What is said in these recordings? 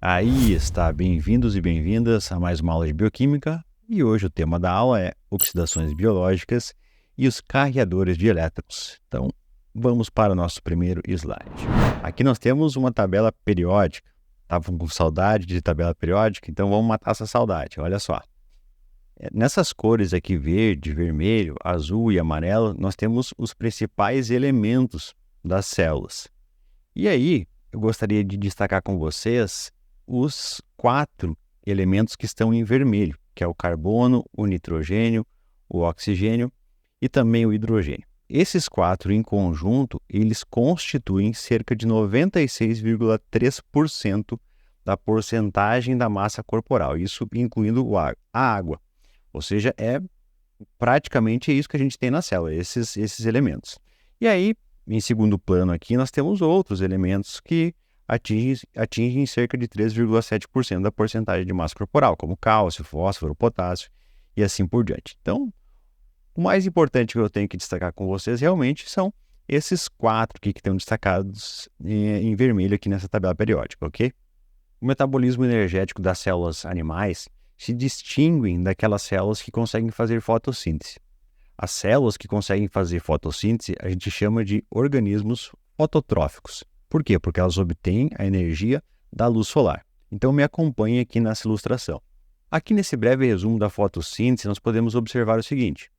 Aí está, bem-vindos e bem-vindas a mais uma aula de bioquímica e hoje o tema da aula é oxidações biológicas e os carreadores de elétrons. Então, vamos para o nosso primeiro slide. Aqui nós temos uma tabela periódica. Estavam com saudade de tabela periódica, então vamos matar essa saudade, olha só. Nessas cores aqui, verde, vermelho, azul e amarelo, nós temos os principais elementos das células. E aí, eu gostaria de destacar com vocês os 4 elementos que estão em vermelho, que é o carbono, o nitrogênio, o oxigênio e também o hidrogênio. Esses 4 em conjunto, eles constituem cerca de 96,3% da porcentagem da massa corporal, isso incluindo a água. Ou seja, é praticamente isso que a gente tem na célula, esses elementos. E aí, em segundo plano aqui, nós temos outros elementos que atingem cerca de 3,7% da porcentagem de massa corporal, como cálcio, fósforo, potássio e assim por diante. Então, o mais importante que eu tenho que destacar com vocês realmente são esses 4 aqui que estão destacados em vermelho aqui nessa tabela periódica, ok? O metabolismo energético das células animais se distinguem daquelas células que conseguem fazer fotossíntese. As células que conseguem fazer fotossíntese a gente chama de organismos fototróficos. Por quê? Porque elas obtêm a energia da luz solar. Então me acompanhe aqui nessa ilustração. Aqui nesse breve resumo da fotossíntese nós podemos observar o seguinte.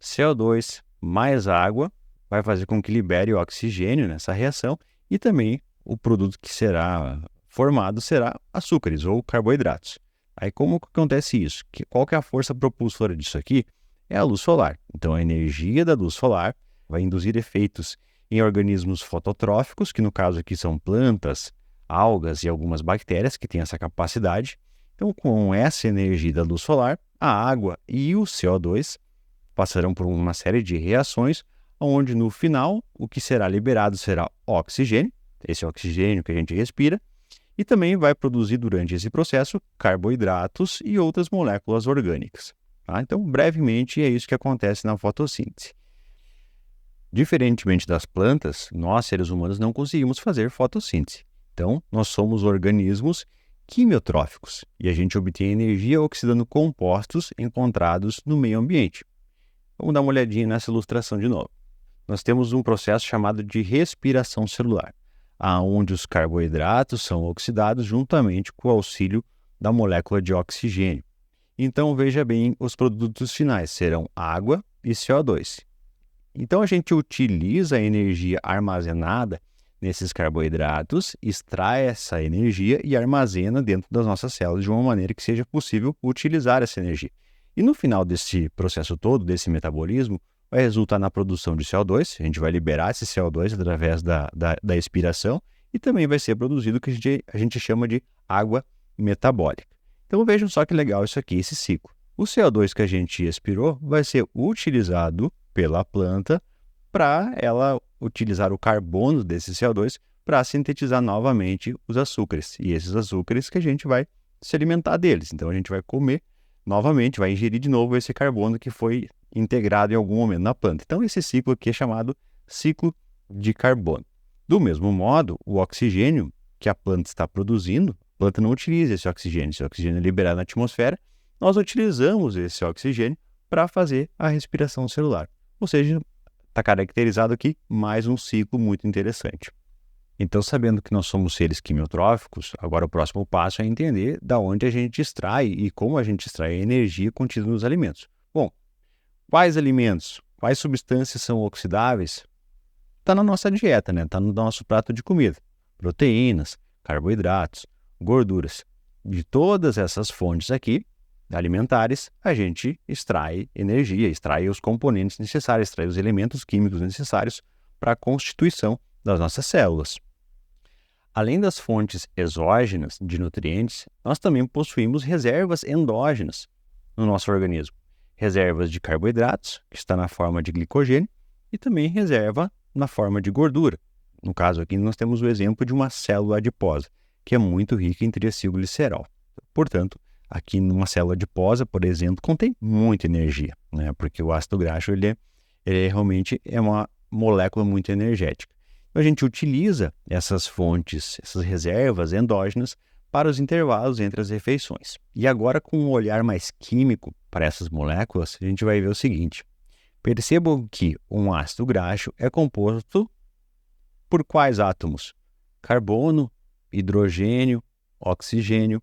CO2 mais água vai fazer com que libere o oxigênio nessa reação e também o produto que será formado será açúcares ou carboidratos. Aí como que acontece isso? Qual que é a força propulsora disso aqui? É a luz solar. Então a energia da luz solar vai induzir efeitos em organismos fototróficos, que no caso aqui são plantas, algas e algumas bactérias que têm essa capacidade. Então com essa energia da luz solar, a água e o CO2 passarão por uma série de reações, onde no final o que será liberado será oxigênio, esse oxigênio que a gente respira, e também vai produzir durante esse processo carboidratos e outras moléculas orgânicas. Tá? Então, brevemente, é isso que acontece na fotossíntese. Diferentemente das plantas, nós, seres humanos, não conseguimos fazer fotossíntese. Então, nós somos organismos quimiotróficos e a gente obtém energia oxidando compostos encontrados no meio ambiente. Vamos dar uma olhadinha nessa ilustração de novo. Nós temos um processo chamado de respiração celular, onde os carboidratos são oxidados juntamente com o auxílio da molécula de oxigênio. Então, veja bem, os produtos finais serão água e CO2. Então, a gente utiliza a energia armazenada nesses carboidratos, extrai essa energia e armazena dentro das nossas células de uma maneira que seja possível utilizar essa energia. E no final desse processo todo, desse metabolismo, vai resultar na produção de CO2, a gente vai liberar esse CO2 através da expiração e também vai ser produzido o que a gente chama de água metabólica. Então vejam só que legal isso aqui, esse ciclo. O CO2 que a gente expirou vai ser utilizado pela planta para ela utilizar o carbono desse CO2 para sintetizar novamente os açúcares. E esses açúcares que a gente vai se alimentar deles. Então a gente vai comer novamente, vai ingerir de novo esse carbono que foi integrado em algum momento na planta. Então esse ciclo aqui é chamado ciclo de carbono. Do mesmo modo, o oxigênio que a planta está produzindo, a planta não utiliza esse oxigênio é liberado na atmosfera, nós utilizamos esse oxigênio para fazer a respiração celular. Ou seja, está caracterizado aqui mais um ciclo muito interessante. Então, sabendo que nós somos seres quimiotróficos, agora o próximo passo é entender da onde a gente extrai e como a gente extrai a energia contida nos alimentos. Bom, quais alimentos, quais substâncias são oxidáveis? Está na nossa dieta, né? Está no nosso prato de comida. Proteínas, carboidratos, gorduras. De todas essas fontes aqui, alimentares, a gente extrai energia, extrai os componentes necessários, extrai os elementos químicos necessários para a constituição das nossas células. Além das fontes exógenas de nutrientes, nós também possuímos reservas endógenas no nosso organismo. Reservas de carboidratos, que está na forma de glicogênio, e também reserva na forma de gordura. No caso aqui, nós temos o exemplo de uma célula adiposa, que é muito rica em triacilglicerol. Portanto, aqui numa célula adiposa, por exemplo, contém muita energia, né? Porque o ácido graxo ele realmente é uma molécula muito energética. Então, a gente utiliza essas fontes, essas reservas endógenas para os intervalos entre as refeições. E agora, com um olhar mais químico para essas moléculas, a gente vai ver o seguinte. Percebam que um ácido graxo é composto por quais átomos? Carbono, hidrogênio, oxigênio.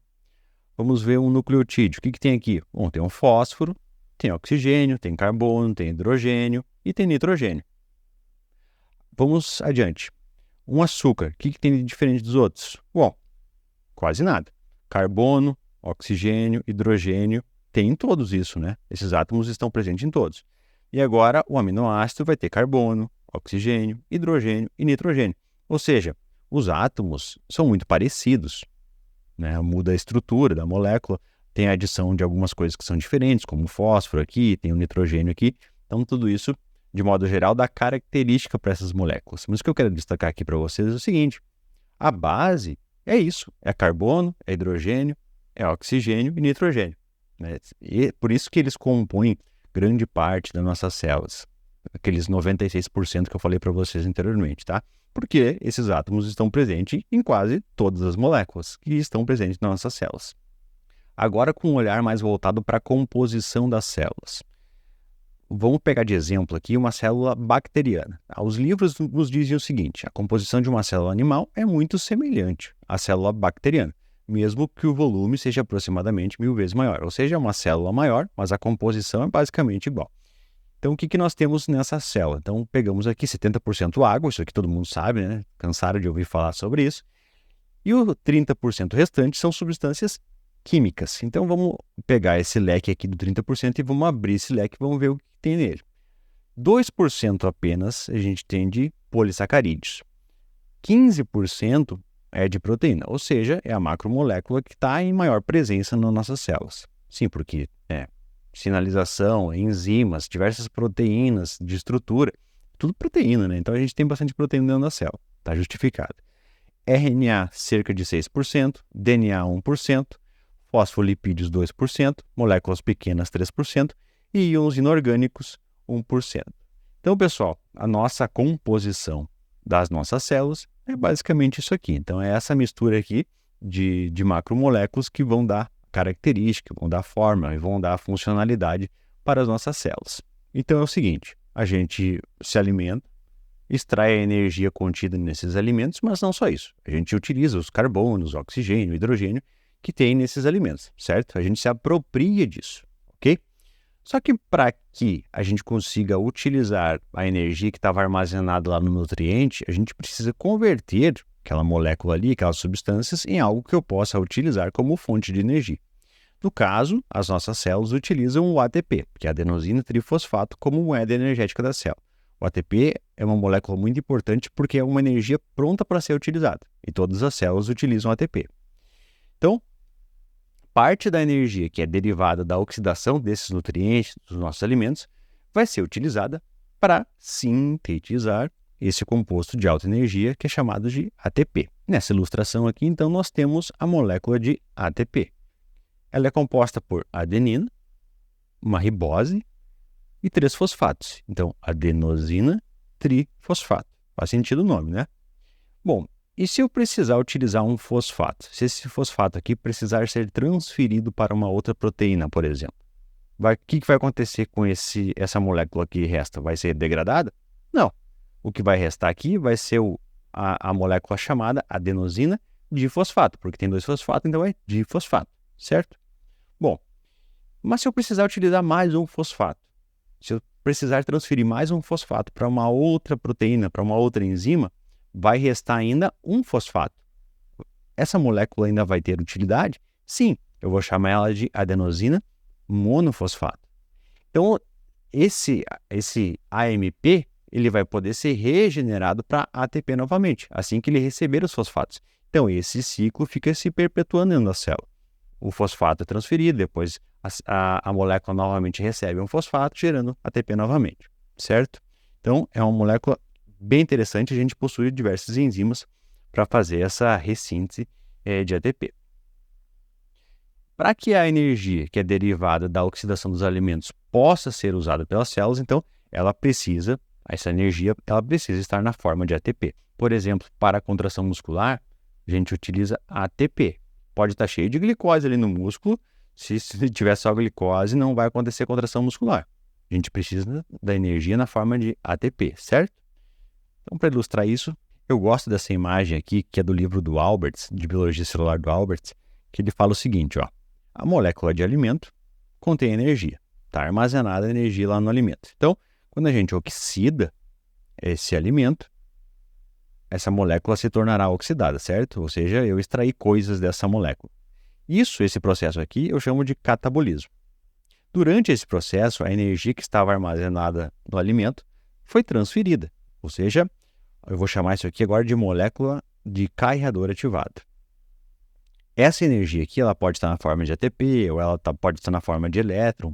Vamos ver um nucleotídeo. O que tem aqui? Bom, tem um fósforo, tem oxigênio, tem carbono, tem hidrogênio e tem nitrogênio. Vamos adiante. Um açúcar, o que tem de diferente dos outros? Bom, quase nada. Carbono, oxigênio, hidrogênio, tem em todos isso, né? Esses átomos estão presentes em todos. E agora o aminoácido vai ter carbono, oxigênio, hidrogênio e nitrogênio. Ou seja, os átomos são muito parecidos, né? Muda a estrutura da molécula, tem a adição de algumas coisas que são diferentes, como o fósforo aqui, tem o nitrogênio aqui. Então, tudo isso, de modo geral, dá característica para essas moléculas. Mas o que eu quero destacar aqui para vocês é o seguinte: a base é isso, é carbono, é hidrogênio, é oxigênio e nitrogênio, né? E por isso que eles compõem grande parte das nossas células, aqueles 96% que eu falei para vocês anteriormente, tá? Porque esses átomos estão presentes em quase todas as moléculas que estão presentes nas nossas células. Agora, com um olhar mais voltado para a composição das células. Vamos pegar de exemplo aqui uma célula bacteriana. Os livros nos dizem o seguinte: a composição de uma célula animal é muito semelhante à célula bacteriana, mesmo que o volume seja aproximadamente 1000 vezes maior. Ou seja, é uma célula maior, mas a composição é basicamente igual. Então, o que nós temos nessa célula? Então, pegamos aqui 70% água, isso aqui todo mundo sabe, né? Cansaram de ouvir falar sobre isso. E o 30% restante são substâncias químicas. Então, vamos pegar esse leque aqui do 30% e vamos abrir esse leque e vamos ver o que tem nele. 2% apenas a gente tem de polissacarídeos. 15% é de proteína, ou seja, é a macromolécula que está em maior presença nas nossas células. Sim, porque sinalização, enzimas, diversas proteínas de estrutura, tudo proteína, né? Então a gente tem bastante proteína dentro da célula, está justificado. RNA cerca de 6%, DNA 1%, fosfolipídios 2%, moléculas pequenas 3% e íons inorgânicos 1%. Então, pessoal, a nossa composição das nossas células é basicamente isso aqui. Então, é essa mistura aqui de macromoléculas que vão dar característica, vão dar forma e vão dar funcionalidade para as nossas células. Então, é o seguinte, a gente se alimenta, extrai a energia contida nesses alimentos, mas não só isso. A gente utiliza os carbonos, oxigênio, hidrogênio que tem nesses alimentos, certo? A gente se apropria disso, ok? Só que para que a gente consiga utilizar a energia que estava armazenada lá no nutriente, a gente precisa converter aquela molécula ali, aquelas substâncias, em algo que eu possa utilizar como fonte de energia. No caso, as nossas células utilizam o ATP, que é a adenosina trifosfato, como moeda energética da célula. O ATP é uma molécula muito importante porque é uma energia pronta para ser utilizada, e todas as células utilizam ATP. Então, parte da energia que é derivada da oxidação desses nutrientes, dos nossos alimentos, vai ser utilizada para sintetizar esse composto de alta energia que é chamado de ATP. Nessa ilustração aqui, então, nós temos a molécula de ATP. Ela é composta por adenina, uma ribose e 3 fosfatos. Então, adenosina trifosfato. Faz sentido o nome, né? Bom, e se eu precisar utilizar um fosfato? Se esse fosfato aqui precisar ser transferido para uma outra proteína, por exemplo, o que vai acontecer com essa molécula que resta? Vai ser degradada? Não. O que vai restar aqui vai ser a molécula chamada adenosina difosfato, porque tem 2 fosfatos, então é difosfato, certo? Bom, mas se eu precisar utilizar mais um fosfato, se eu precisar transferir mais um fosfato para uma outra proteína, para uma outra enzima, vai restar ainda um fosfato. Essa molécula ainda vai ter utilidade? Sim, eu vou chamar ela de adenosina monofosfato. Então, esse AMP, ele vai poder ser regenerado para ATP novamente, assim que ele receber os fosfatos. Então, esse ciclo fica se perpetuando dentro da célula. O fosfato é transferido, depois a molécula novamente recebe um fosfato, gerando ATP novamente, certo? Então, é uma molécula bem interessante, a gente possui diversas enzimas para fazer essa ressíntese de ATP. Para que a energia que é derivada da oxidação dos alimentos possa ser usada pelas células, então, essa energia precisa estar na forma de ATP. Por exemplo, para a contração muscular, a gente utiliza ATP, pode estar cheio de glicose ali no músculo. Se tiver só glicose, não vai acontecer contração muscular. A gente precisa da energia na forma de ATP, certo? Então, para ilustrar isso, eu gosto dessa imagem aqui, que é do livro do Alberts, de Biologia Celular do Alberts, que ele fala o seguinte, ó, a molécula de alimento contém energia, está armazenada energia lá no alimento. Então, quando a gente oxida esse alimento, essa molécula se tornará oxidada, certo? Ou seja, eu extraí coisas dessa molécula. Esse processo aqui, eu chamo de catabolismo. Durante esse processo, a energia que estava armazenada no alimento foi transferida, ou seja, eu vou chamar isso aqui agora de molécula de carreador ativado. Essa energia aqui, ela pode estar na forma de ATP, ou ela pode estar na forma de elétron,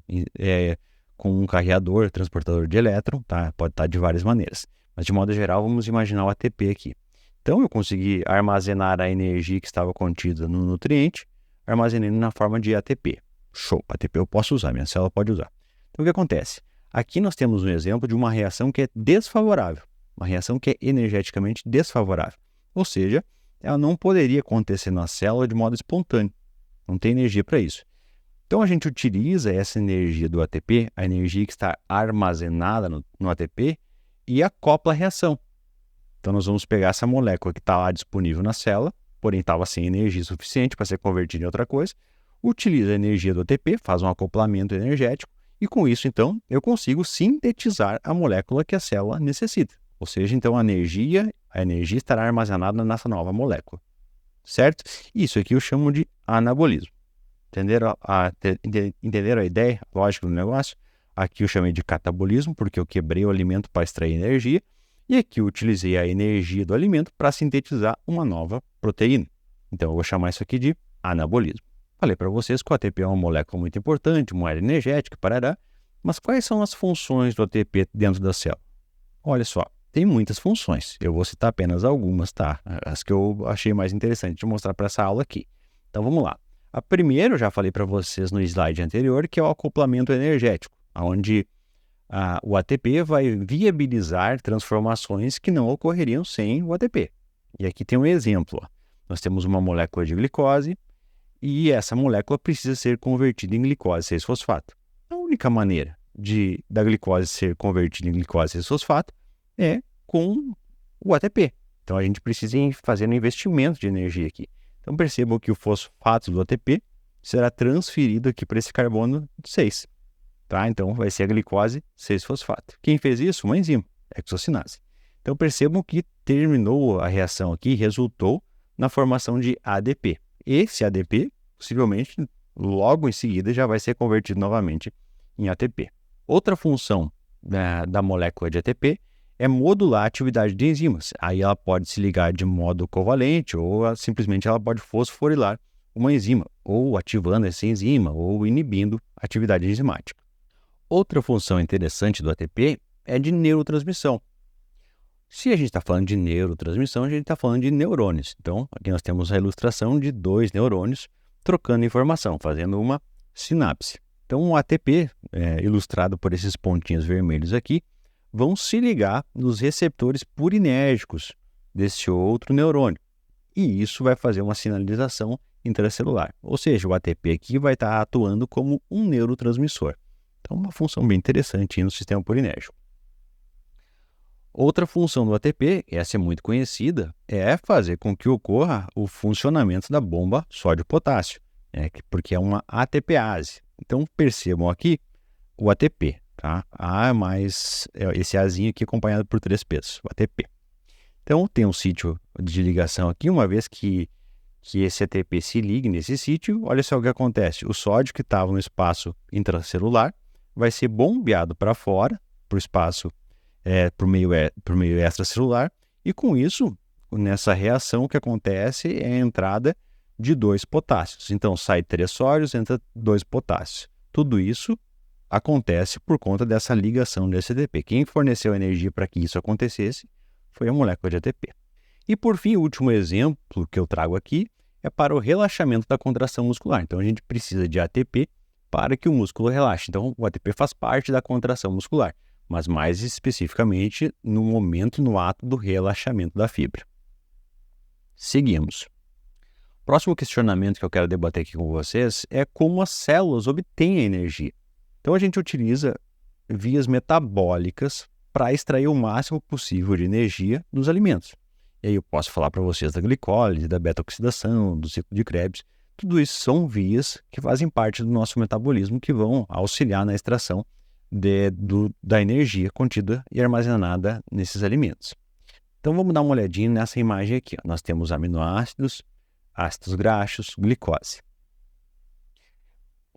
com um carreador, transportador de elétron, tá? Pode estar de várias maneiras. Mas, de modo geral, vamos imaginar o ATP aqui. Então, eu consegui armazenar a energia que estava contida no nutriente, armazenando na forma de ATP. Show, ATP eu posso usar, minha célula pode usar. Então, o que acontece? Aqui nós temos um exemplo de uma reação que é desfavorável, uma reação que é energeticamente desfavorável. Ou seja, ela não poderia acontecer na célula de modo espontâneo. Não tem energia para isso. Então, a gente utiliza essa energia do ATP, a energia que está armazenada no ATP, e acopla a reação. Então, nós vamos pegar essa molécula que está lá disponível na célula, porém estava sem energia suficiente para ser convertida em outra coisa, utiliza a energia do ATP, faz um acoplamento energético, e com isso, então, eu consigo sintetizar a molécula que a célula necessita. Ou seja, então, a energia estará armazenada nessa nova molécula. Certo? Isso aqui eu chamo de anabolismo. Entenderam a ideia, a lógica do negócio? Aqui eu chamei de catabolismo, porque eu quebrei o alimento para extrair energia, e aqui eu utilizei a energia do alimento para sintetizar uma nova proteína. Então, eu vou chamar isso aqui de anabolismo. Falei para vocês que o ATP é uma molécula muito importante, moeda energética, parará, mas quais são as funções do ATP dentro da célula? Olha só, tem muitas funções. Eu vou citar apenas algumas, tá? As que eu achei mais interessante de mostrar para essa aula aqui. Então, vamos lá. A primeira, eu já falei para vocês no slide anterior, que é o acoplamento energético, onde o ATP vai viabilizar transformações que não ocorreriam sem o ATP. E aqui tem um exemplo. Ó. Nós temos uma molécula de glicose e essa molécula precisa ser convertida em glicose 6-fosfato. A única maneira da glicose ser convertida em glicose 6-fosfato é com o ATP. Então, a gente precisa fazer um investimento de energia aqui. Então, percebam que o fosfato do ATP será transferido aqui para esse carbono 6. Tá? Então, vai ser a glicose 6-fosfato. Quem fez isso? Uma enzima, hexocinase. Então, percebam que terminou a reação aqui, resultou na formação de ADP. Esse ADP, possivelmente, logo em seguida, já vai ser convertido novamente em ATP. Outra função da molécula de ATP é modular a atividade de enzimas. Aí ela pode se ligar de modo covalente ou simplesmente ela pode fosforilar uma enzima, ou ativando essa enzima, ou inibindo a atividade enzimática. Outra função interessante do ATP é de neurotransmissão. Se a gente está falando de neurotransmissão, a gente está falando de neurônios. Então, aqui nós temos a ilustração de 2 neurônios trocando informação, fazendo uma sinapse. Então, o ATP, ilustrado por esses pontinhos vermelhos aqui, vão se ligar nos receptores purinérgicos desse outro neurônio. E isso vai fazer uma sinalização intracelular. Ou seja, o ATP aqui vai estar atuando como um neurotransmissor. Então, uma função bem interessante no sistema purinérgico. Outra função do ATP, essa é muito conhecida, é fazer com que ocorra o funcionamento da bomba sódio-potássio, porque é uma ATPase. Então, percebam aqui o ATP, tá? A mais esse Azinho aqui acompanhado por 3 P's, o ATP. Então, tem um sítio de ligação aqui, uma vez que esse ATP se ligue nesse sítio, olha só o que acontece. O sódio que estava no espaço intracelular vai ser bombeado para fora, para o espaço, para o meio extracelular, e com isso, nessa reação, o que acontece é a entrada de 2 potássios. Então, sai 3 sódios, entra 2 potássios. Tudo isso acontece por conta dessa ligação desse ATP. Quem forneceu energia para que isso acontecesse foi a molécula de ATP. E, por fim, o último exemplo que eu trago aqui é para o relaxamento da contração muscular. Então, a gente precisa de ATP para que o músculo relaxe. Então, o ATP faz parte da contração muscular, mas mais especificamente no ato do relaxamento da fibra. Seguimos. O próximo questionamento que eu quero debater aqui com vocês é como as células obtêm a energia. Então, a gente utiliza vias metabólicas para extrair o máximo possível de energia dos alimentos. E aí eu posso falar para vocês da glicólise, da beta-oxidação, do ciclo de Krebs. Tudo isso são vias que fazem parte do nosso metabolismo que vão auxiliar na extração da energia contida e armazenada nesses alimentos. Então vamos dar uma olhadinha nessa imagem aqui. Nós temos aminoácidos, ácidos graxos, glicose.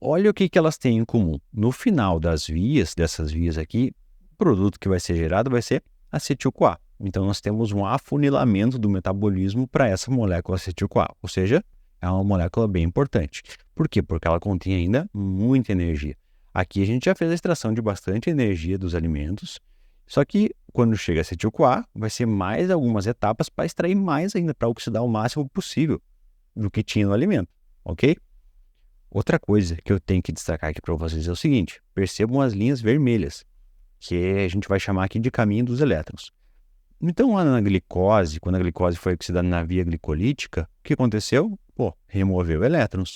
Olha o que elas têm em comum. No final dessas vias aqui, o produto que vai ser gerado vai ser acetil-CoA. Então nós temos um afunilamento do metabolismo para essa molécula acetil-CoA, ou seja, é uma molécula bem importante. Por quê? Porque ela contém ainda muita energia. Aqui a gente já fez a extração de bastante energia dos alimentos, só que quando chega a acetil-CoA, vai ser mais algumas etapas para extrair mais ainda, para oxidar o máximo possível do que tinha no alimento, ok? Outra coisa que eu tenho que destacar aqui para vocês é o seguinte, percebam as linhas vermelhas, que a gente vai chamar aqui de caminho dos elétrons. Então, lá na glicose, quando a glicose foi oxidada na via glicolítica, o que aconteceu? Removeu elétrons.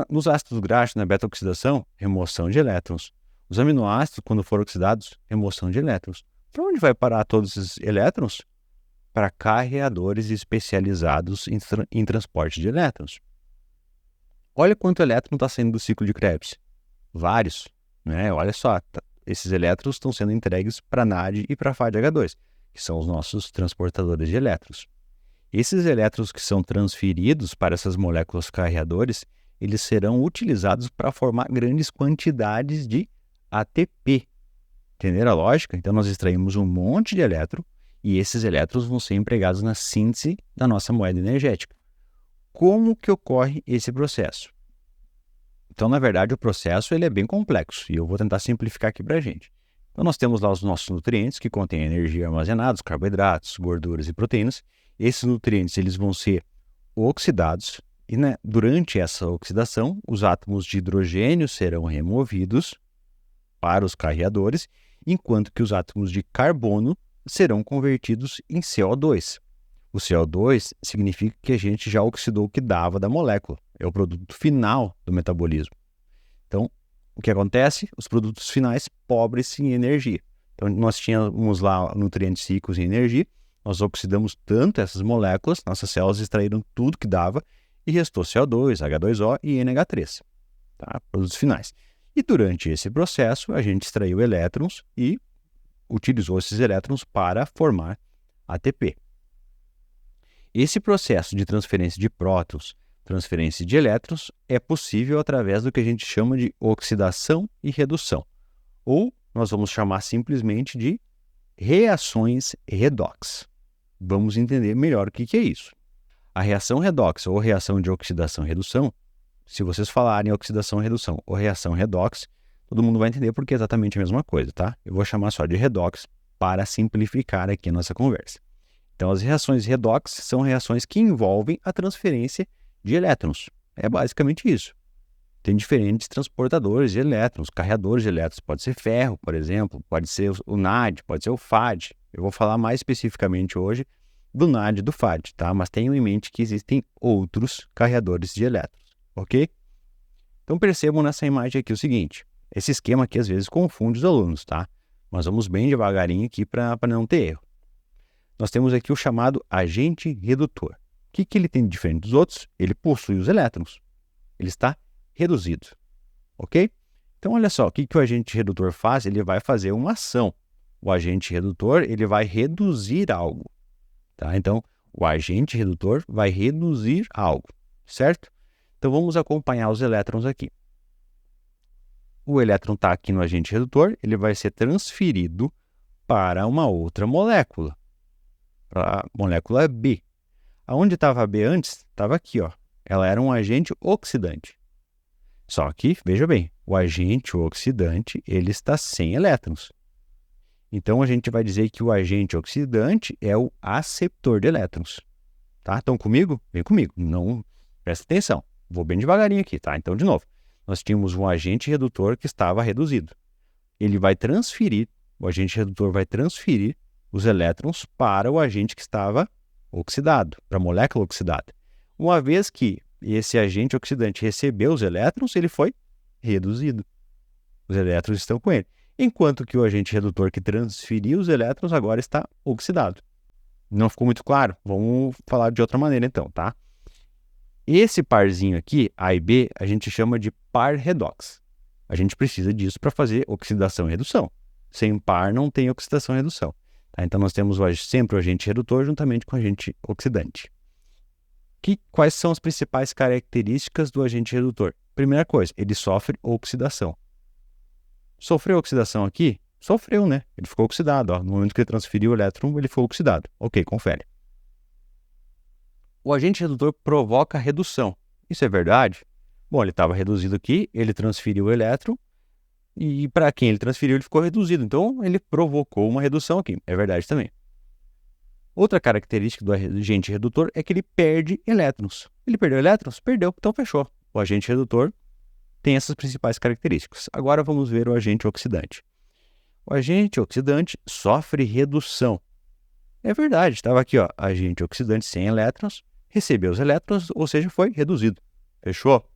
Nos ácidos graxos, na beta-oxidação, remoção de elétrons. Os aminoácidos, quando foram oxidados, remoção de elétrons. Para onde vai parar todos esses elétrons? Para carreadores especializados em transporte de elétrons. Olha quanto elétron está saindo do ciclo de Krebs. Vários, né? Olha só, esses elétrons estão sendo entregues para NAD e para FADH2, que são os nossos transportadores de elétrons. Esses elétrons que são transferidos para essas moléculas carreadores, eles serão utilizados para formar grandes quantidades de ATP. Entenderam a lógica? Então, nós extraímos um monte de elétron e esses elétrons vão ser empregados na síntese da nossa moeda energética. Como que ocorre esse processo? Então, na verdade, o processo ele é bem complexo e eu vou tentar simplificar aqui para a gente. Então, nós temos lá os nossos nutrientes que contêm energia armazenada, os carboidratos, gorduras e proteínas. Esses nutrientes eles vão ser oxidados e, durante essa oxidação, os átomos de hidrogênio serão removidos para os carreadores, enquanto que os átomos de carbono serão convertidos em CO2. O CO2 significa que a gente já oxidou o que dava da molécula. É o produto final do metabolismo. Então, o que acontece? Os produtos finais pobres em energia. Então, nós tínhamos lá nutrientes ricos em energia, nós oxidamos tanto essas moléculas, nossas células extraíram tudo que dava e restou CO2, H2O e NH3, tá? Produtos finais. E durante esse processo, a gente extraiu elétrons e utilizou esses elétrons para formar ATP. Esse processo de transferência de prótons, transferência de elétrons, é possível através do que a gente chama de oxidação e redução, ou nós vamos chamar simplesmente de reações redox. Vamos entender melhor o que é isso. A reação redox ou reação de oxidação e redução, se vocês falarem oxidação e redução ou reação redox, todo mundo vai entender porque é exatamente a mesma coisa, tá? Eu vou chamar só de redox para simplificar aqui a nossa conversa. Então, as reações redox são reações que envolvem a transferência de elétrons. É basicamente isso. Tem diferentes transportadores de elétrons, carreadores de elétrons. Pode ser ferro, por exemplo, pode ser o NAD, pode ser o FAD. Eu vou falar mais especificamente hoje do NAD e do FAD, tá? Mas tenham em mente que existem outros carreadores de elétrons, ok? Então, percebam nessa imagem aqui o seguinte. Esse esquema aqui às vezes confunde os alunos, tá? Mas vamos bem devagarinho aqui para não ter erro. Nós temos aqui o chamado agente redutor. O que ele tem de diferente dos outros? Ele possui os elétrons. Ele está reduzido, ok? Então, olha só, o que o agente redutor faz? Ele vai fazer uma ação. O agente redutor, ele vai reduzir algo, tá? Então, o agente redutor vai reduzir algo, certo? Então, vamos acompanhar os elétrons aqui. O elétron está aqui no agente redutor, ele vai ser transferido para uma outra molécula, para a molécula B. Aonde estava a B antes? Estava aqui, ó. Ela era um agente oxidante. Só que, veja bem, o agente oxidante, ele está sem elétrons. Então, a gente vai dizer que o agente oxidante é o aceptor de elétrons. Tá? Estão comigo? Vem comigo. Não, presta atenção. Vou bem devagarinho aqui, tá? Então, de novo, nós tínhamos um agente redutor que estava reduzido. Ele vai transferir, o agente redutor vai transferir os elétrons para o agente que estava oxidado, para a molécula oxidada. Uma vez que esse agente oxidante recebeu os elétrons, ele foi reduzido. Os elétrons estão com ele. Enquanto que o agente redutor que transferiu os elétrons agora está oxidado. Não ficou muito claro? Vamos falar de outra maneira então, tá? Esse parzinho aqui, A e B, a gente chama de par redox. A gente precisa disso para fazer oxidação e redução. Sem par não tem oxidação e redução. Tá? Então nós temos sempre o agente redutor juntamente com o agente oxidante. Quais são as principais características do agente redutor? Primeira coisa, ele sofre oxidação. Sofreu oxidação aqui? Sofreu, né? Ele ficou oxidado. Ó. No momento que ele transferiu o elétron, ele foi oxidado. Ok, confere. O agente redutor provoca redução. Isso é verdade? Bom, ele estava reduzido aqui, ele transferiu o elétron, e para quem ele transferiu, ele ficou reduzido. Então, ele provocou uma redução aqui. É verdade também. Outra característica do agente redutor é que ele perde elétrons. Ele perdeu elétrons? Perdeu, então fechou. O agente redutor tem essas principais características. Agora vamos ver o agente oxidante. O agente oxidante sofre redução. É verdade, estava aqui, ó, agente oxidante sem elétrons, recebeu os elétrons, ou seja, foi reduzido. Fechou?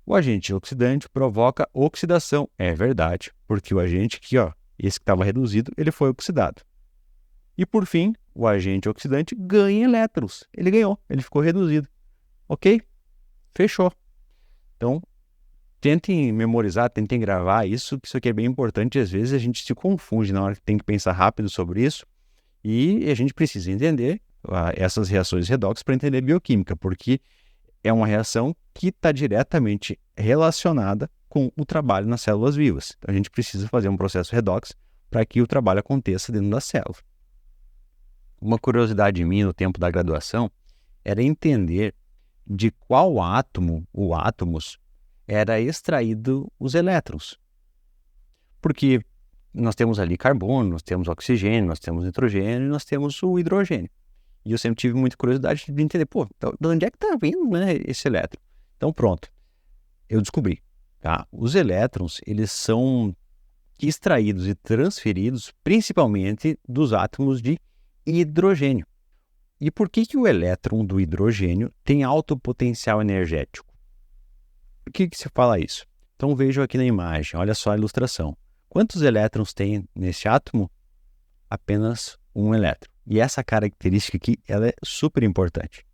O agente oxidante provoca oxidação. É verdade, porque o agente aqui, ó, esse que estava reduzido, ele foi oxidado. E por fim, o agente oxidante ganha elétrons. Ele ganhou, ele ficou reduzido. Ok? Fechou. Então, tentem memorizar, tentem gravar isso, que isso aqui é bem importante. Às vezes a gente se confunde na hora que tem que pensar rápido sobre isso. E a gente precisa entender essas reações redox para entender bioquímica, porque é uma reação que está diretamente relacionada com o trabalho nas células vivas. Então, a gente precisa fazer um processo redox para que o trabalho aconteça dentro da célula. Uma curiosidade minha no tempo da graduação era entender de qual átomo, ou átomos, era extraído os elétrons. Porque nós temos ali carbono, nós temos oxigênio, nós temos nitrogênio e nós temos o hidrogênio. E eu sempre tive muita curiosidade de entender, de onde é que está vindo, né, esse elétron? Então, pronto, eu descobri. Tá? Os elétrons, eles são extraídos e transferidos principalmente dos átomos de hidrogênio. E por que o elétron do hidrogênio tem alto potencial energético? Por que se fala isso? Então vejam aqui na imagem, olha só a ilustração. Quantos elétrons tem nesse átomo? Apenas um elétron. E essa característica aqui, ela é super importante.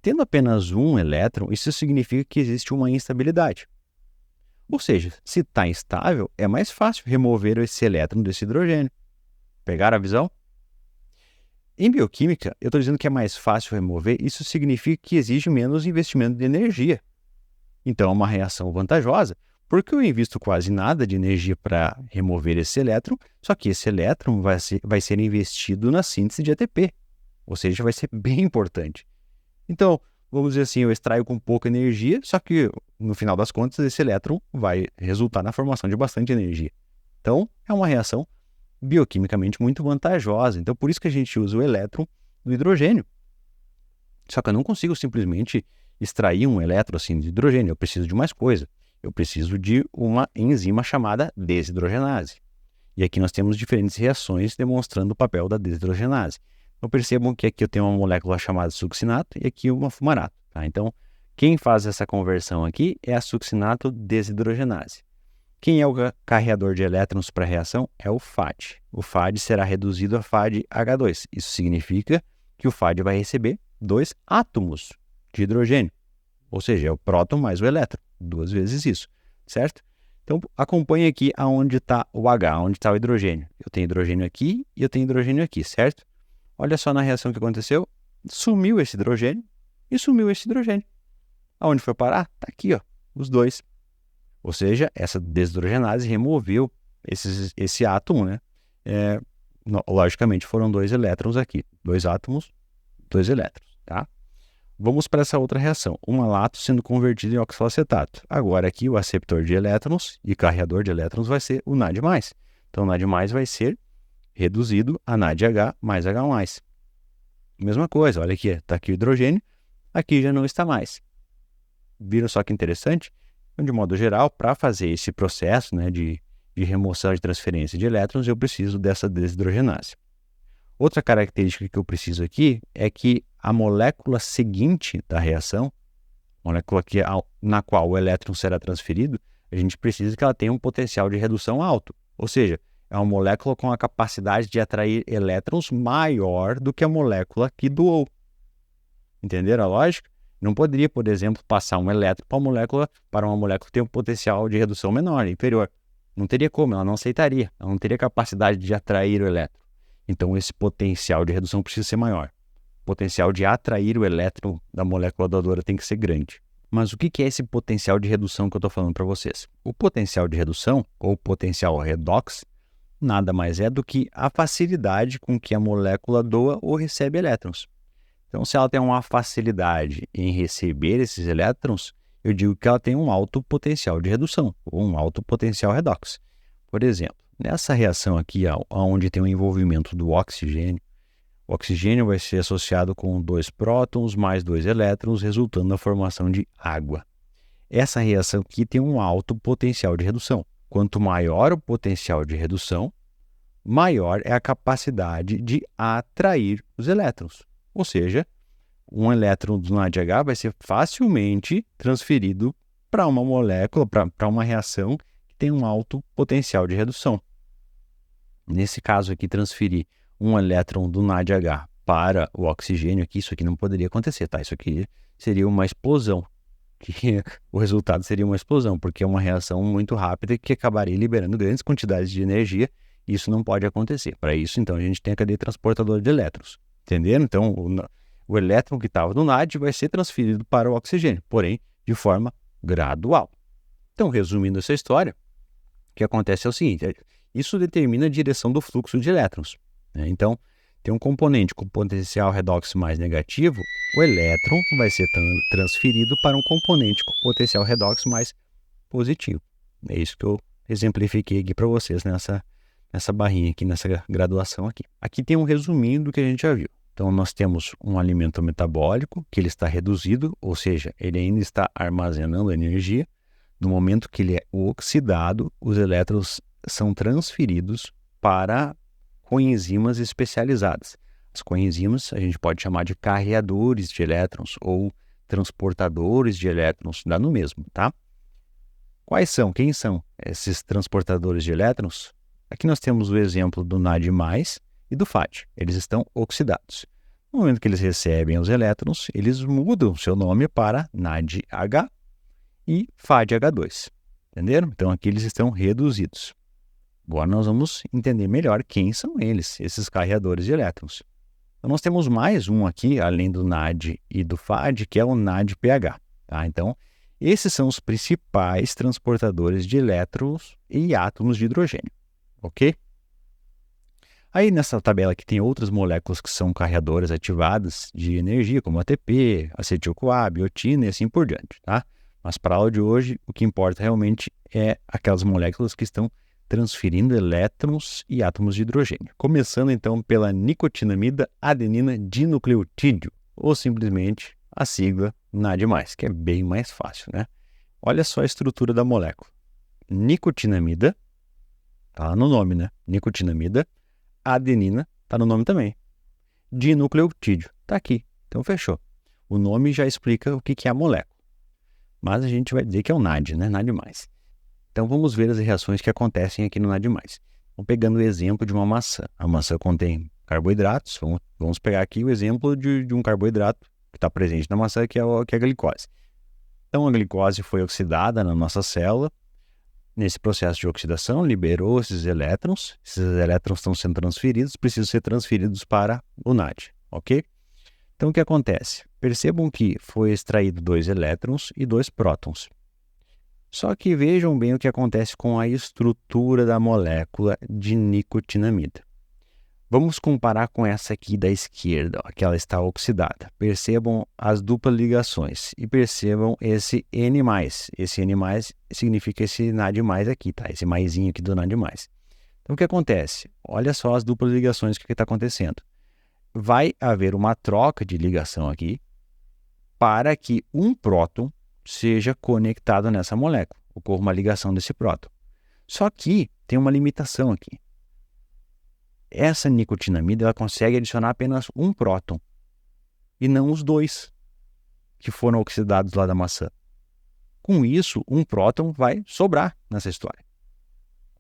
Tendo apenas um elétron, isso significa que existe uma instabilidade. Ou seja, se está instável, é mais fácil remover esse elétron desse hidrogênio. Pegaram a visão? Em bioquímica, eu estou dizendo que é mais fácil remover, isso significa que exige menos investimento de energia. Então, é uma reação vantajosa, porque eu invisto quase nada de energia para remover esse elétron, só que esse elétron vai ser investido na síntese de ATP, ou seja, vai ser bem importante. Então, vamos dizer assim, eu extraio com pouca energia, só que no final das contas esse elétron vai resultar na formação de bastante energia. Então, é uma reação bioquimicamente muito vantajosa. Então, por isso que a gente usa o elétron do hidrogênio. Só que eu não consigo simplesmente extrair um elétron assim de hidrogênio, eu preciso de mais coisa. Eu preciso de uma enzima chamada desidrogenase. E aqui nós temos diferentes reações demonstrando o papel da desidrogenase. Então percebam que aqui eu tenho uma molécula chamada succinato e aqui uma fumarato. Tá? Então, quem faz essa conversão aqui é a succinato desidrogenase. Quem é o carreador de elétrons para a reação? É o FAD. O FAD será reduzido a FAD-H2. Isso significa que o FAD vai receber 2 átomos de hidrogênio. Ou seja, é o próton mais o elétron. 2 vezes isso, certo? Então, acompanhe aqui aonde está o H, onde está o hidrogênio. Eu tenho hidrogênio aqui e eu tenho hidrogênio aqui, certo? Olha só na reação que aconteceu. Sumiu esse hidrogênio e sumiu esse hidrogênio. Aonde foi parar? Está aqui, ó, os 2. Ou seja, essa desidrogenase removeu esse átomo, né? Logicamente, foram 2 elétrons aqui. 2 átomos, 2 elétrons, tá? Vamos para essa outra reação. O malato sendo convertido em oxalacetato. Agora aqui o aceptor de elétrons e carreador de elétrons vai ser o NAD+. Então, o NAD+, vai ser reduzido a NADH mais H+. Mesma coisa, olha aqui, está aqui o hidrogênio, aqui já não está mais. Viram só que interessante? Então, de modo geral, para fazer esse processo, né, de remoção de transferência de elétrons, eu preciso dessa desidrogenase. Outra característica que eu preciso aqui é que a molécula seguinte da reação, molécula na qual o elétron será transferido, a gente precisa que ela tenha um potencial de redução alto. Ou seja, é uma molécula com a capacidade de atrair elétrons maior do que a molécula que doou. Entenderam a lógica? Não poderia, por exemplo, passar um elétron para uma molécula que tem um potencial de redução menor, inferior. Não teria como, ela não aceitaria, ela não teria capacidade de atrair o elétron. Então, esse potencial de redução precisa ser maior. O potencial de atrair o elétron da molécula doadora tem que ser grande. Mas o que é esse potencial de redução que eu estou falando para vocês? O potencial de redução, ou potencial redox, nada mais é do que a facilidade com que a molécula doa ou recebe elétrons. Então, se ela tem uma facilidade em receber esses elétrons, eu digo que ela tem um alto potencial de redução, ou um alto potencial redox. Por exemplo, nessa reação aqui, onde tem o envolvimento do oxigênio, o oxigênio vai ser associado com 2 prótons mais 2 elétrons, resultando na formação de água. Essa reação aqui tem um alto potencial de redução. Quanto maior o potencial de redução, maior é a capacidade de atrair os elétrons. Ou seja, um elétron do NADH vai ser facilmente transferido para uma molécula, para uma reação que tem um alto potencial de redução. Nesse caso aqui, transferir um elétron do NADH para o oxigênio aqui, isso aqui não poderia acontecer, tá? Isso aqui seria uma explosão, o resultado seria uma explosão, porque é uma reação muito rápida que acabaria liberando grandes quantidades de energia, e isso não pode acontecer. Para isso, então, a gente tem a cadeia transportadora de elétrons. Entenderam? Então, o elétron que estava no NAD vai ser transferido para o oxigênio, porém, de forma gradual. Então, resumindo essa história, o que acontece é o seguinte, isso determina a direção do fluxo de elétrons, né? Então, tem um componente com potencial redox mais negativo, o elétron vai ser transferido para um componente com potencial redox mais positivo. É isso que eu exemplifiquei aqui para vocês nessa barrinha aqui, nessa graduação aqui. Aqui tem um resuminho do que a gente já viu. Então, nós temos um alimento metabólico, que ele está reduzido, ou seja, ele ainda está armazenando energia. No momento que ele é oxidado, os elétrons são transferidos para coenzimas especializadas. As coenzimas a gente pode chamar de carreadores de elétrons ou transportadores de elétrons, dá no mesmo, tá? Quem são esses transportadores de elétrons? Aqui nós temos o exemplo do NAD+, e do FAD. Eles estão oxidados. No momento que eles recebem os elétrons, eles mudam seu nome para NADH e FADH2. Entenderam? Então, aqui eles estão reduzidos. Agora nós vamos entender melhor quem são eles, esses carreadores de elétrons. Então, nós temos mais um aqui, além do NAD e do FAD, que é o NADPH. Tá? Então, esses são os principais transportadores de elétrons e átomos de hidrogênio. Ok? Aí nessa tabela aqui tem outras moléculas que são carreadoras ativadas de energia, como ATP, acetil-CoA, biotina e assim por diante, tá? Mas para a aula de hoje, o que importa realmente é aquelas moléculas que estão transferindo elétrons e átomos de hidrogênio. Começando então pela nicotinamida adenina dinucleotídeo, ou simplesmente a sigla NAD+, que é bem mais fácil, né? Olha só a estrutura da molécula. Nicotinamida, tá no nome, né? Nicotinamida. Adenina, está no nome também. Dinucleotídeo, está aqui. Então, fechou. O nome já explica o que é a molécula. Mas a gente vai dizer que é o NAD, né? NAD+. Então, vamos ver as reações que acontecem aqui no NAD+. Vamos pegando o exemplo de uma maçã. A maçã contém carboidratos. Vamos pegar aqui o exemplo de um carboidrato que está presente na maçã, que é a glicose. Então, a glicose foi oxidada na nossa célula. Nesse processo de oxidação, liberou esses elétrons estão sendo transferidos, precisam ser transferidos para o NAD, ok? Então, o que acontece? Percebam que foi extraído 2 elétrons e 2 prótons. Só que vejam bem o que acontece com a estrutura da molécula de nicotinamida. Vamos comparar com essa aqui da esquerda, ó, que ela está oxidada. Percebam as duplas ligações e percebam esse N+. Esse N+, significa esse NAD+ aqui, tá? Esse maisinho aqui do NAD+. Então, o que acontece? Olha só as duplas ligações que está acontecendo. Vai haver uma troca de ligação aqui para que um próton seja conectado nessa molécula. Ocorra uma ligação desse próton. Só que tem uma limitação aqui. essa nicotinamida ela consegue adicionar apenas um próton e não os dois que foram oxidados lá da maçã. Com isso, um próton vai sobrar nessa história.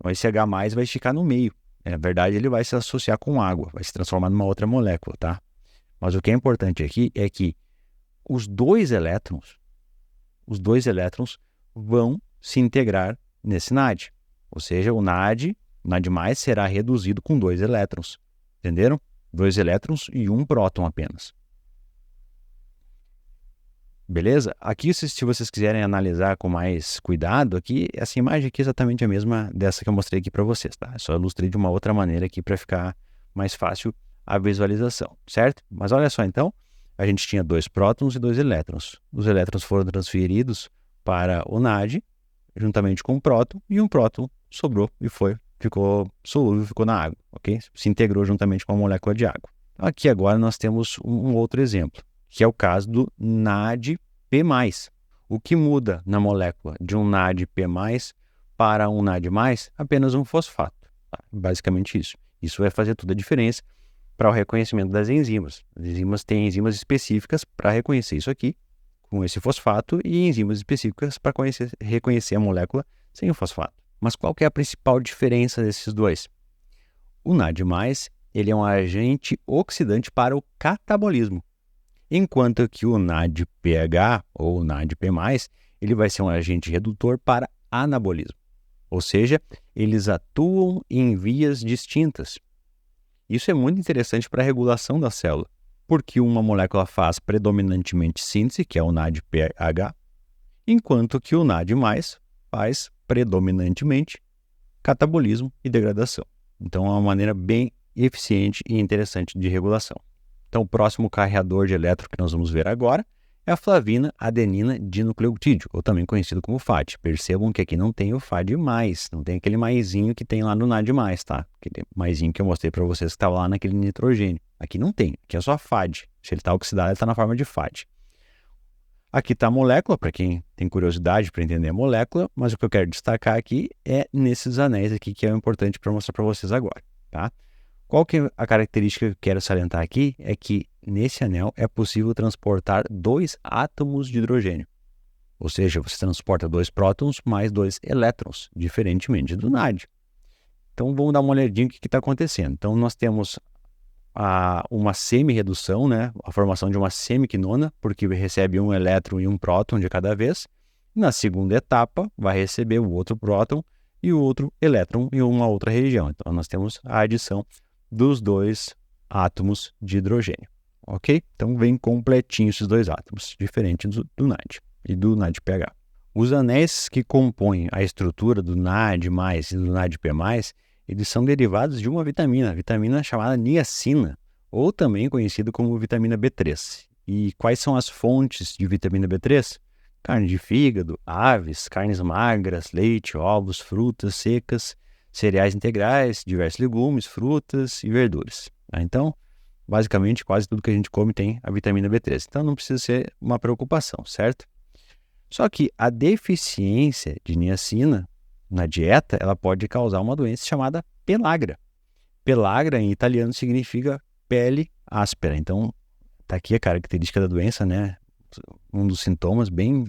O H+ vai ficar no meio. Na verdade, ele vai se associar com água, vai se transformar numa outra molécula, tá? Mas o que é importante aqui é que os dois elétrons vão se integrar nesse NAD. Ou seja, o NAD será reduzido com 2 elétrons. Entenderam? 2 elétrons e um próton apenas. Beleza? Aqui, se vocês quiserem analisar com mais cuidado, aqui, essa imagem aqui é exatamente a mesma dessa que eu mostrei aqui para vocês, tá? Eu só ilustrei de uma outra maneira aqui para ficar mais fácil a visualização, certo? Mas olha só, então, a gente tinha 2 prótons e 2 elétrons. Os elétrons foram transferidos para o NAD, juntamente com um próton, e um próton sobrou e ficou solúvel, ficou na água, ok? Se integrou juntamente com a molécula de água. Então, aqui agora nós temos um outro exemplo, que é o caso do NADP+. O que muda na molécula de um NADP+ para um NAD+? Apenas um fosfato. Tá? Basicamente isso. Isso vai fazer toda a diferença para o reconhecimento das enzimas. As enzimas têm enzimas específicas para reconhecer isso aqui, com esse fosfato, e enzimas específicas para reconhecer a molécula sem o fosfato. Mas qual que é a principal diferença desses dois? O NAD+, ele é um agente oxidante para o catabolismo, enquanto que o NADPH ou o NADP+, ele vai ser um agente redutor para anabolismo. Ou seja, eles atuam em vias distintas. Isso é muito interessante para a regulação da célula, porque uma molécula faz predominantemente síntese, que é o NADPH, enquanto que o NAD+, faz predominantemente catabolismo e degradação. Então, é uma maneira bem eficiente e interessante de regulação. Então, o próximo carreador de elétron que nós vamos ver agora é a flavina adenina dinucleotídeo, ou também conhecido como FAD. Percebam que aqui não tem o FAD+, não tem aquele maisinho que tem lá no NAD+, tá? Aquele maisinho que eu mostrei para vocês que estava lá naquele nitrogênio. Aqui não tem, aqui é só FAD. Se ele está oxidado, ele está na forma de FAD. Aqui está a molécula, para quem tem curiosidade para entender a molécula, mas o que eu quero destacar aqui é nesses anéis aqui, que é importante para mostrar para vocês agora, tá? Qual que é a característica que eu quero salientar aqui? É que nesse anel é possível transportar 2 átomos de hidrogênio. Ou seja, você transporta 2 prótons mais 2 elétrons, diferentemente do NAD. Então, vamos dar uma olhadinha no que está acontecendo. Então, nós temos uma semi-redução, né? A formação de uma semiquinona, porque recebe um elétron e um próton de cada vez. Na segunda etapa, vai receber o outro próton e o outro elétron em uma outra região. Então, nós temos a adição dos 2 átomos de hidrogênio, ok? Então, vem completinho esses 2 átomos, diferente do NAD e do NADPH. Os anéis que compõem a estrutura do NAD+, e do NADP+, eles são derivados de uma vitamina chamada niacina, ou também conhecido como vitamina B3. E quais são as fontes de vitamina B3? Carne de fígado, aves, carnes magras, leite, ovos, frutas secas, cereais integrais, diversos legumes, frutas e verduras. Então, basicamente, quase tudo que a gente come tem a vitamina B3. Então, não precisa ser uma preocupação, certo? Só que a deficiência de niacina na dieta, ela pode causar uma doença chamada pelagra. Pelagra, em italiano, significa pele áspera. Então, tá aqui a característica da doença, né? Um dos sintomas bem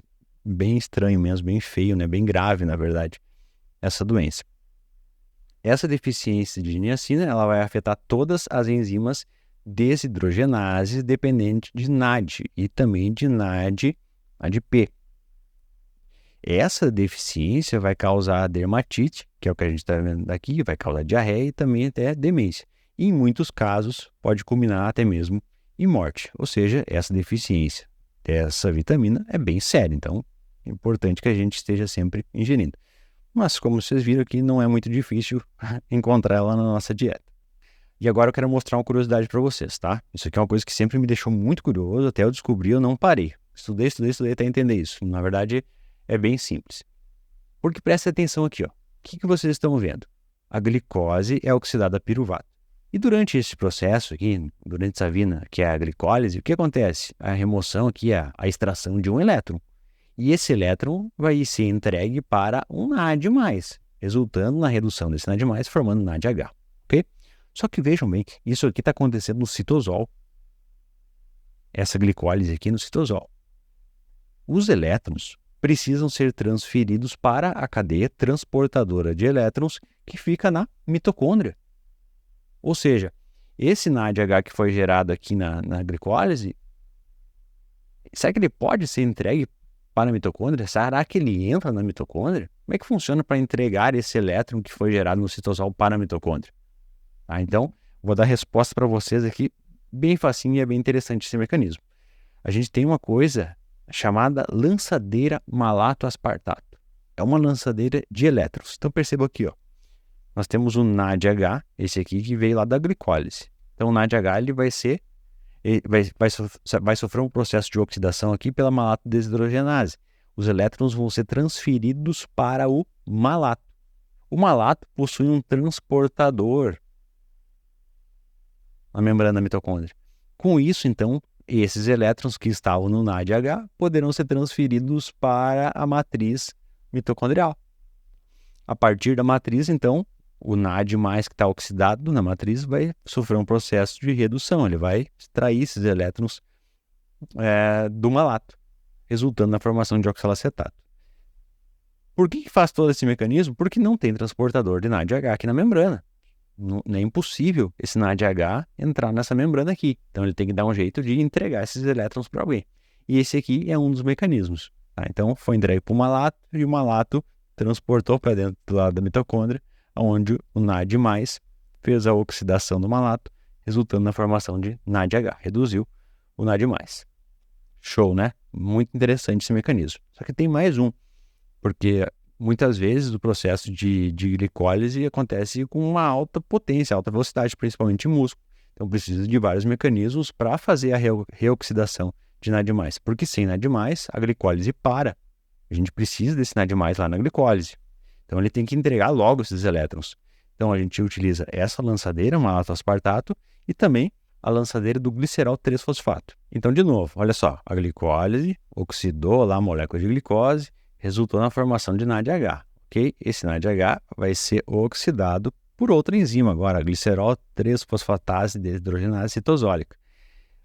estranho mesmo, bem feio, né? Bem grave, na verdade, essa doença. Essa deficiência de niacina, ela vai afetar todas as enzimas desidrogenases dependentes de NAD e também de NADP. Essa deficiência vai causar dermatite, que é o que a gente está vendo aqui, vai causar diarreia e também até demência. E em muitos casos, pode culminar até mesmo em morte. Ou seja, essa deficiência dessa vitamina é bem séria. Então, é importante que a gente esteja sempre ingerindo. Mas, como vocês viram aqui, não é muito difícil encontrar ela na nossa dieta. E agora eu quero mostrar uma curiosidade para vocês, tá? Isso aqui é uma coisa que sempre me deixou muito curioso, até eu descobri, eu não parei. Estudei até entender isso. Na verdade, é bem simples. Porque presta atenção aqui, ó. O que vocês estão vendo? A glicose é oxidada a piruvato. E durante esse processo aqui, durante essa vina, que é a glicólise, o que acontece? A remoção aqui é a extração de um elétron. E esse elétron vai ser entregue para um NAD+, resultando na redução desse NAD+, formando NADH, ok? Só que vejam bem, isso aqui está acontecendo no citosol. Essa glicólise aqui no citosol. Os elétrons precisam ser transferidos para a cadeia transportadora de elétrons que fica na mitocôndria. Ou seja, esse NADH que foi gerado aqui na glicólise, será que ele pode ser entregue para a mitocôndria? Será que ele entra na mitocôndria? Como é que funciona para entregar esse elétron que foi gerado no citosol para a mitocôndria? Então, vou dar resposta para vocês aqui bem facinho e é bem interessante esse mecanismo. A gente tem uma coisa chamada lançadeira malato-aspartato. É uma lançadeira de elétrons. Então perceba aqui, ó. Nós temos o NADH, esse aqui que veio lá da glicólise. Então o NADH ele vai sofrer um processo de oxidação aqui pela malato desidrogenase. Os elétrons vão ser transferidos para o malato. O malato possui um transportador na membrana da mitocôndria. Com isso, então, esses elétrons que estavam no NADH poderão ser transferidos para a matriz mitocondrial. A partir da matriz, então, o NAD+ que está oxidado na matriz vai sofrer um processo de redução. Ele vai extrair esses elétrons do malato, resultando na formação de oxalacetato. Por que faz todo esse mecanismo? Porque não tem transportador de NADH aqui na membrana. Não é impossível esse NADH entrar nessa membrana aqui. Então ele tem que dar um jeito de entregar esses elétrons para alguém. E esse aqui é um dos mecanismos. Tá? Então foi entregue para o malato e o malato transportou para dentro do lado da mitocôndria, onde o NAD+ fez a oxidação do malato, resultando na formação de NADH. Reduziu o NAD+. Show, né? Muito interessante esse mecanismo. Só que tem mais um, porque muitas vezes o processo de glicólise acontece com uma alta potência, alta velocidade, principalmente em músculo. Então precisa de vários mecanismos para fazer a reoxidação de NAD+. Porque sem NAD+, a glicólise para. A gente precisa desse NAD+ lá na glicólise. Então ele tem que entregar logo esses elétrons. Então a gente utiliza essa lançadeira, malato-aspartato, e também a lançadeira do glicerol 3-fosfato. Então, de novo, olha só, a glicólise oxidou lá a molécula de glicose, resultou na formação de NADH, ok? Esse NADH vai ser oxidado por outra enzima agora, a glicerol 3-fosfatase desidrogenase citosólica.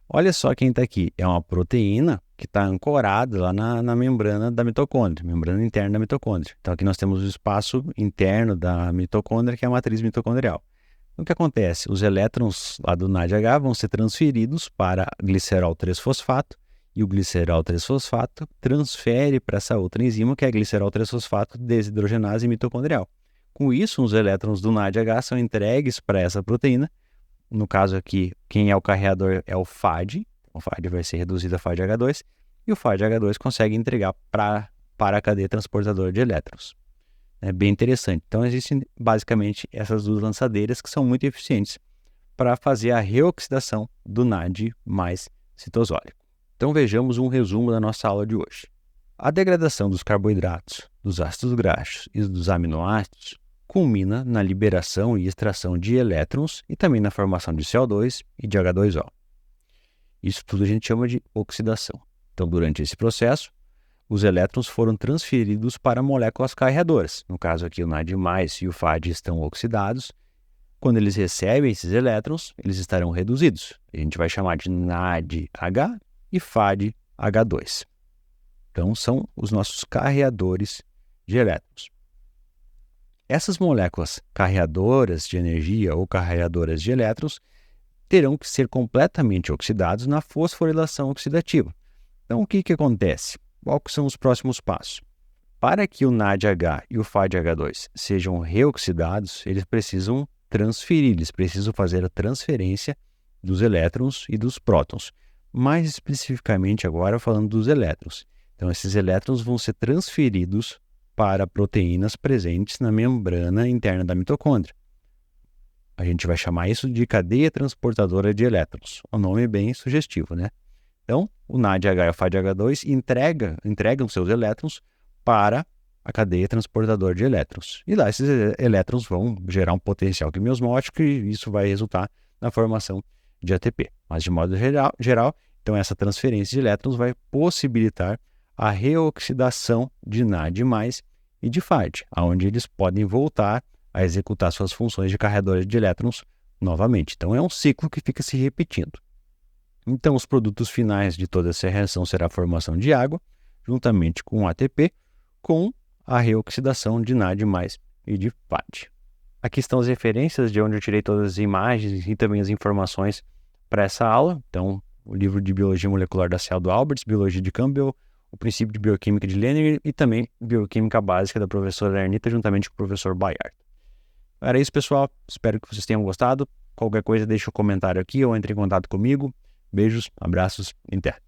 Olha só quem está aqui, é uma proteína que está ancorada lá na membrana da mitocôndria, membrana interna da mitocôndria. Então aqui nós temos o espaço interno da mitocôndria, que é a matriz mitocondrial. Então, o que acontece? Os elétrons lá do NADH vão ser transferidos para glicerol 3-fosfato, e o glicerol 3-fosfato transfere para essa outra enzima, que é a glicerol 3-fosfato desidrogenase mitocondrial. Com isso, os elétrons do NADH são entregues para essa proteína. No caso aqui, quem é o carreador é o FAD. O FAD vai ser reduzido a FADH2, e o FADH2 consegue entregar para a cadeia transportadora de elétrons. É bem interessante. Então, existem basicamente essas duas lançadeiras que são muito eficientes para fazer a reoxidação do NAD+ citosólico. Então vejamos um resumo da nossa aula de hoje. A degradação dos carboidratos, dos ácidos graxos e dos aminoácidos culmina na liberação e extração de elétrons e também na formação de CO2 e de H2O. Isso tudo a gente chama de oxidação. Então, durante esse processo, os elétrons foram transferidos para moléculas carreadoras. No caso aqui, o NAD+ e o FAD estão oxidados. Quando eles recebem esses elétrons, eles estarão reduzidos. A gente vai chamar de NADH e FADH2. Então, são os nossos carreadores de elétrons. Essas moléculas carreadoras de energia ou carreadoras de elétrons terão que ser completamente oxidados na fosforilação oxidativa. Então, o que acontece? Quais são os próximos passos? Para que o NADH e o FADH2 sejam reoxidados, eles precisam transferir, eles precisam fazer a transferência dos elétrons e dos prótons. Mais especificamente agora falando dos elétrons. Então, esses elétrons vão ser transferidos para proteínas presentes na membrana interna da mitocôndria. A gente vai chamar isso de cadeia transportadora de elétrons. Um nome bem sugestivo, né? Então, o NADH e o FADH2 entregam seus elétrons para a cadeia transportadora de elétrons. E lá esses elétrons vão gerar um potencial quimiosmótico e isso vai resultar na formação de ATP. Mas de modo geral, então essa transferência de elétrons vai possibilitar a reoxidação de NAD+ e de FAD, onde eles podem voltar a executar suas funções de carreadores de elétrons novamente. Então, é um ciclo que fica se repetindo. Então, os produtos finais de toda essa reação será a formação de água, juntamente com o ATP, com a reoxidação de NAD+, e de FAD. Aqui estão as referências de onde eu tirei todas as imagens e também as informações para essa aula. Então, o livro de Biologia Molecular da Cialdon Alberts, Biologia de Campbell, o Princípio de Bioquímica de Lehner e também Bioquímica Básica da professora Ernita, juntamente com o professor Bayard. Era isso, pessoal. Espero que vocês tenham gostado. Qualquer coisa, deixa um comentário aqui ou entre em contato comigo. Beijos, abraços, até.